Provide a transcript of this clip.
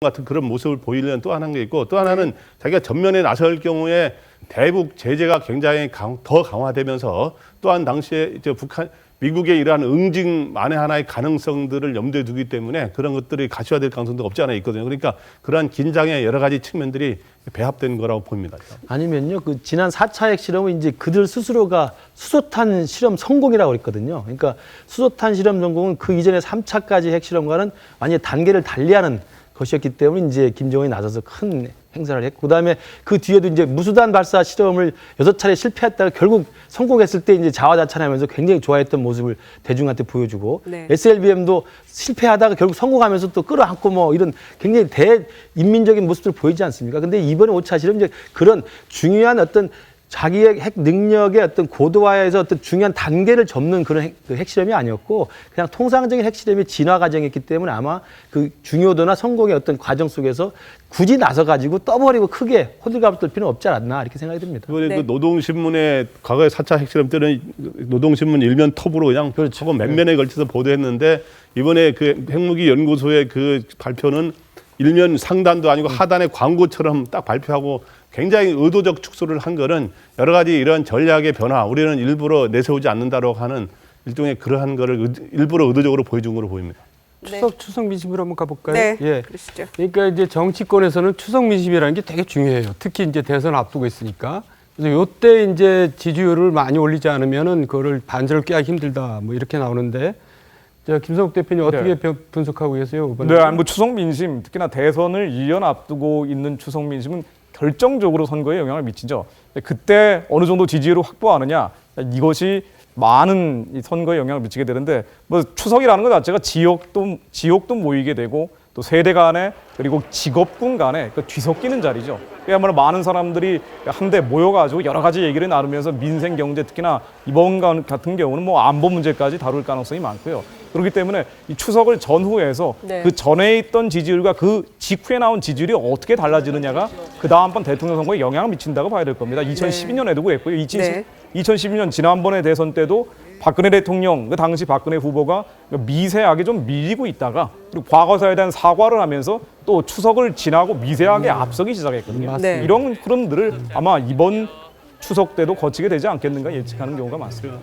같은 그런 모습을 보이려는 또 하나인 게 있고, 또 하나는 자기가 전면에 나설 경우에 대북 제재가 굉장히 더 강화되면서, 또한 당시에 이제 미국의 이러한 응징 만에 하나의 가능성들을 염두에 두기 때문에 그런 것들이 가시화될 가능성도 없지 않아 있거든요. 그러니까 그러한 긴장의 여러 가지 측면들이 배합된 거라고 봅니다. 아니면요, 그 지난 4차 핵실험은 이제 그들 스스로가 수소탄 실험 성공이라고 그랬거든요. 그러니까 수소탄 실험 성공은 그 이전에 3차까지 핵실험과는 완전히 단계를 달리하는 것이었기 때문에 이제 김정은이 나서서 큰 행사를 했고, 그다음에 그 뒤에도 이제 무수단 발사 실험을 6차례 실패했다가 결국 성공했을 때 이제 자화자찬하면서 굉장히 좋아했던 모습을 대중한테 보여주고, 네. SLBM도 실패하다가 결국 성공하면서 또 끌어안고 뭐 이런 굉장히 대인민적인 모습을 보이지 않습니까? 근데 이번에 5차 실험 이제 그런 중요한 어떤 자기의 핵 능력의 어떤 고도화에서 어떤 중요한 단계를 접는 그런 핵실험이 아니었고, 그냥 통상적인 핵실험의 진화 과정이었기 때문에 아마 그 중요도나 성공의 어떤 과정 속에서 굳이 나서가지고 떠버리고 크게 호들갑을 떨 필요는 없지 않았나 이렇게 생각이 듭니다. 이번에 그 노동신문에 과거에 4차 핵실험 때는 노동신문 일면 톱으로 그냥 저거 몇 면에 걸쳐서 보도했는데, 이번에 그 핵무기 연구소의 그 발표는 일면 상단도 아니고 하단의 광고처럼 딱 발표하고 굉장히 의도적 축소를 한 거는 여러 가지 이런 전략의 변화, 우리는 일부러 내세우지 않는다고 하는 일종의 그러한 거를 일부러 의도적으로 보여준 거로 보입니다. 네. 추석 민심으로 한번 가볼까요? 네, 예. 그러시죠. 그러니까 이제 정치권에서는 추석 민심이라는 게 되게 중요해요. 특히 이제 대선 앞두고 있으니까. 그래서 요때 이제 지지율을 많이 올리지 않으면은 그거를 반절을 깨기 힘들다, 뭐 이렇게 나오는데, 자, 김성욱 대표님 어떻게 분석하고 계세요? 이번에? 네, 뭐 추석 민심, 특히나 대선을 1년 앞두고 있는 추석 민심은 결정적으로 선거에 영향을 미치죠. 그때 어느 정도 지지율을 확보하느냐, 이것이 많은 이 선거에 영향을 미치게 되는데, 뭐 추석이라는 것 자체가 지역도 모이게 되고, 또 세대 간에 그리고 직업군 간에 그 뒤섞이는 자리죠. 그야말로 많은 사람들이 한데 모여가지고 여러 가지 얘기를 나누면서 민생, 경제, 특히나 이번 같은 경우는 뭐 안보 문제까지 다룰 가능성이 많고요. 그렇기 때문에 이 추석을 전후해서 그 전에 있던 지지율과 그 직후에 나온 지지율이 어떻게 달라지느냐가 그 다음번 대통령 선거에 영향을 미친다고 봐야 될 겁니다. 2012년에도 그랬고요. 2012년 지난번에 대선 때도 박근혜 대통령, 그 당시 박근혜 후보가 미세하게 좀 밀리고 있다가 그리고 과거사에 대한 사과를 하면서 또 추석을 지나고 미세하게 앞서기 시작했거든요. 네. 이런 흐름들을 아마 이번 추석 때도 거치게 되지 않겠는가 예측하는 경우가 많습니다.